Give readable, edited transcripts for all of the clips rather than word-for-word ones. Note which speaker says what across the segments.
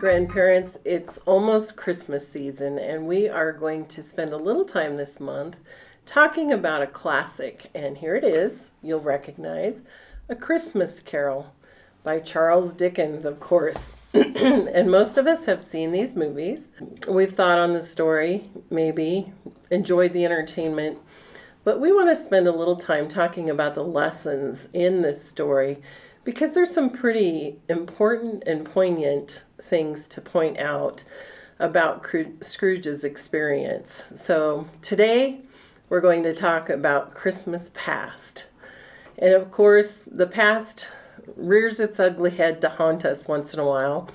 Speaker 1: grandparents, it's almost Christmas season, and we are going to spend a little time this month talking about a classic. And here it is, you'll recognize, A Christmas Carol by Charles Dickens, of course. And most of us have seen these movies. We've thought on the story, maybe enjoyed the entertainment, but we want to spend a little time talking about the lessons in this story, because there's some pretty important and poignant things to point out about Scrooge's experience. So today we're going to talk about Christmas past. And of course, the past rears its ugly head to haunt us once in a while.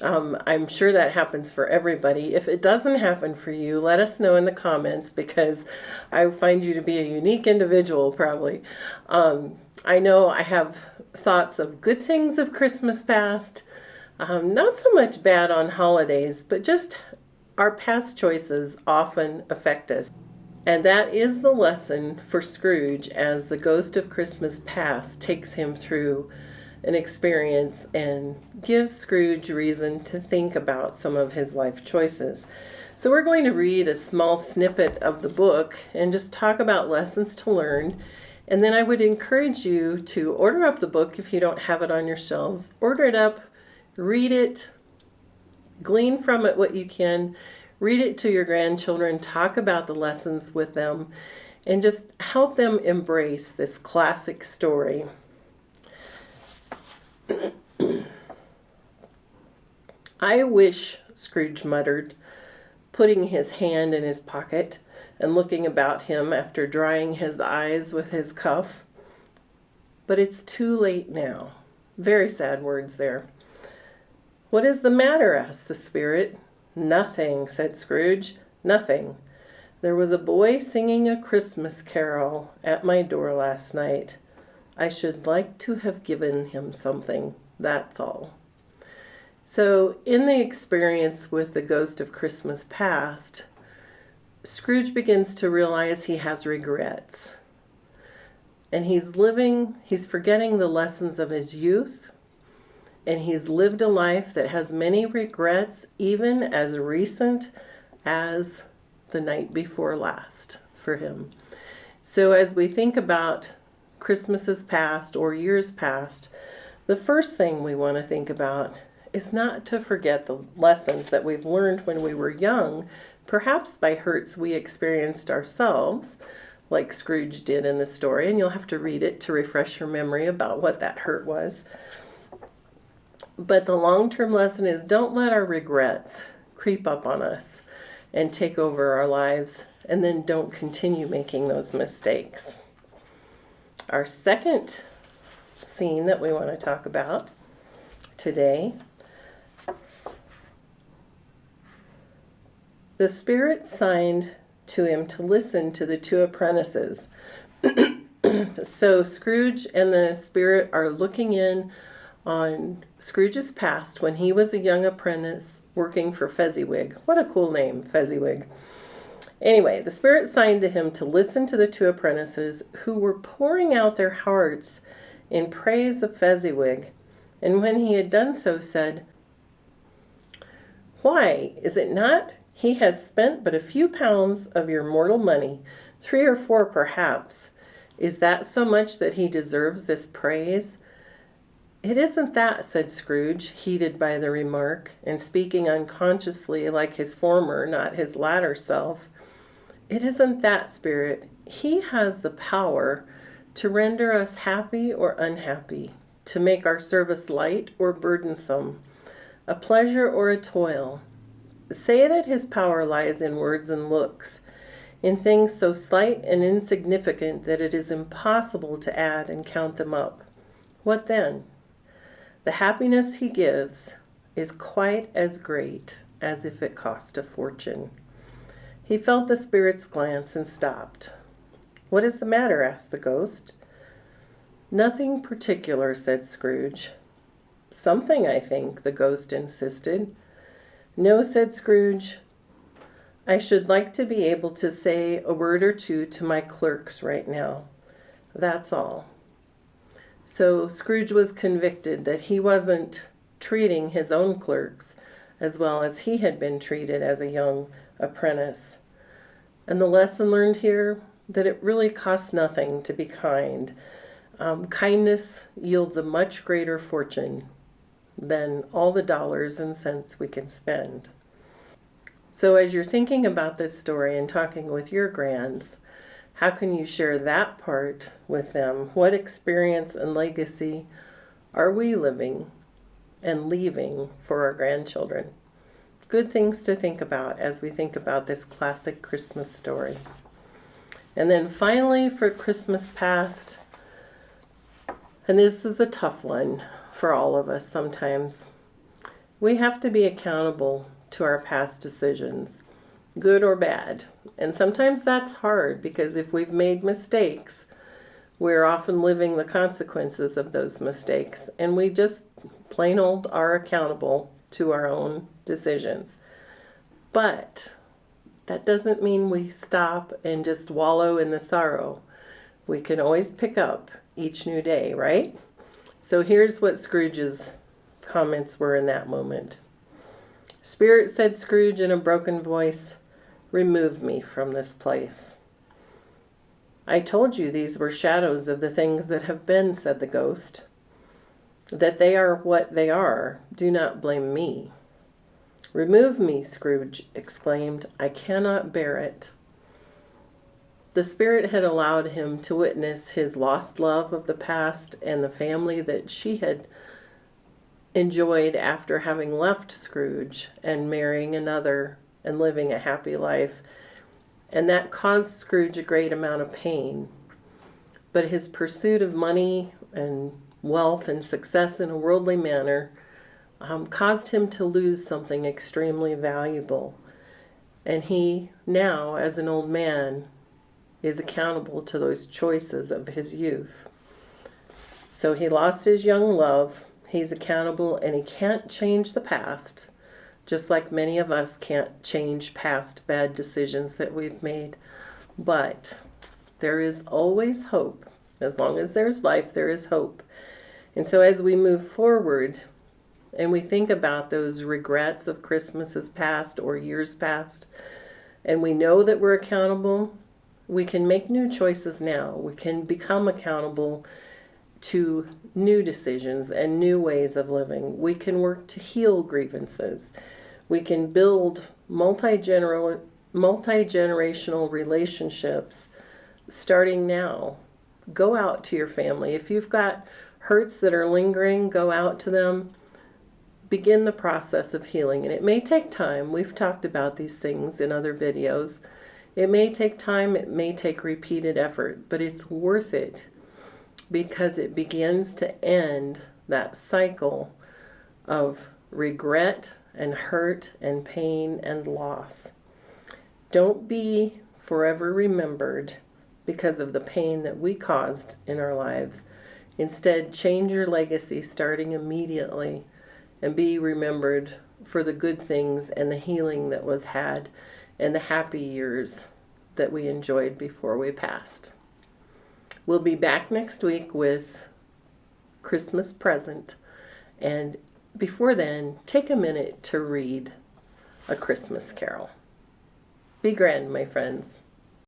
Speaker 1: I'm sure that happens for everybody. If it doesn't happen for you, let us know in the comments, because I find you to be a unique individual, probably. I know I have thoughts of good things of Christmas past, not so much bad on holidays, but just our past choices often affect us. And that is the lesson for Scrooge as the ghost of Christmas past takes him through an experience and gives Scrooge reason to think about some of his life choices. So we're going to read a small snippet of the book and just talk about lessons to learn. And then I would encourage you to order up the book if you don't have it on your shelves. Order it up, read it, glean from it what you can, read it to your grandchildren, talk about the lessons with them, and just help them embrace this classic story. I wish, Scrooge muttered, putting his hand in his pocket and looking about him after drying his eyes with his cuff. But it's too late now. Very sad words there. What is the matter? Asked the spirit. Nothing, said Scrooge. Nothing. There was a boy singing a Christmas carol at my door last night. I should like to have given him something. That's all. So in the experience with the ghost of Christmas past, Scrooge begins to realize he has regrets. And he's forgetting the lessons of his youth, and he's lived a life that has many regrets, even as recent as the night before last for him. So as we think about Christmases past or years past, the first thing we want to think about is not to forget the lessons that we've learned when we were young, perhaps by hurts we experienced ourselves, like Scrooge did in the story, and you'll have to read it to refresh your memory about what that hurt was. But the long-term lesson is, don't let our regrets creep up on us and take over our lives, and then don't continue making those mistakes. Our second scene that we want to talk about today, the spirit signed to him to listen to the two apprentices. So Scrooge and the spirit are looking in on Scrooge's past when he was a young apprentice working for Fezziwig. What a cool name, Fezziwig. Anyway, the spirit signed to him to listen to the two apprentices who were pouring out their hearts in praise of Fezziwig. And when he had done so, said, "Why, is it not? He has spent but a few pounds of your mortal money, 3 or 4 perhaps. Is that so much that he deserves this praise?" "It isn't that," said Scrooge, heated by the remark, and speaking unconsciously like his former, not his latter self. "It isn't that, spirit. He has the power to render us happy or unhappy, to make our service light or burdensome, a pleasure or a toil. Say that his power lies in words and looks, in things so slight and insignificant that it is impossible to add and count them up. What then? The happiness he gives is quite as great as if it cost a fortune." He felt the spirit's glance and stopped. "What is the matter?" asked the ghost. "Nothing particular," said Scrooge. "Something, I think," the ghost insisted. "No," said Scrooge. "I should like to be able to say a word or two to my clerks right now. That's all." So Scrooge was convicted that he wasn't treating his own clerks as well as he had been treated as a young apprentice. And the lesson learned here, that it really costs nothing to be kind. Kindness yields a much greater fortune than all the dollars and cents we can spend. So as you're thinking about this story and talking with your grands, how can you share that part with them? What experience and legacy are we living and leaving for our grandchildren? Good things to think about as we think about this classic Christmas story. And then finally, for Christmas past, and this is a tough one for all of us sometimes, we have to be accountable to our past decisions, good or bad. And sometimes that's hard because if we've made mistakes, we're often living the consequences of those mistakes, and we just plain old are accountable to our own decisions. But that doesn't mean we stop and just wallow in the sorrow. We can always pick up each new day, right? So here's what Scrooge's comments were in that moment. Spirit, said Scrooge in a broken voice, remove me from this place. I told you these were shadows of the things that have been, said the ghost. That they are what they are, do not blame me. Remove me, Scrooge exclaimed. I cannot bear it. The spirit had allowed him to witness his lost love of the past and the family that she had enjoyed after having left Scrooge and marrying another and living a happy life. And that caused Scrooge a great amount of pain. But his pursuit of money and wealth and success in a worldly manner caused him to lose something extremely valuable. And he now, as an old man, is accountable to those choices of his youth. So he lost his young love. He's accountable, and he can't change the past, just like many of us can't change past bad decisions that we've made. But there is always hope. As long as there's life, there is hope. And so as we move forward and we think about those regrets of Christmases past or years past, and we know that we're accountable, we can make new choices now. We can become accountable to new decisions and new ways of living. We can work to heal grievances. We can build multi-generational relationships starting now. Go out to your family. If you've got hurts that are lingering, go out to them. Begin the process of healing. And it may take time. We've talked about these things in other videos. It may take time. It may take repeated effort, but it's worth it, because it begins to end that cycle of regret and hurt and pain and loss. Don't be forever remembered because of the pain that we caused in our lives. Instead, change your legacy starting immediately and be remembered for the good things and the healing that was had and the happy years that we enjoyed before we passed. We'll be back next week with Christmas Present. And before then, take a minute to read A Christmas Carol. Be grand, my friends.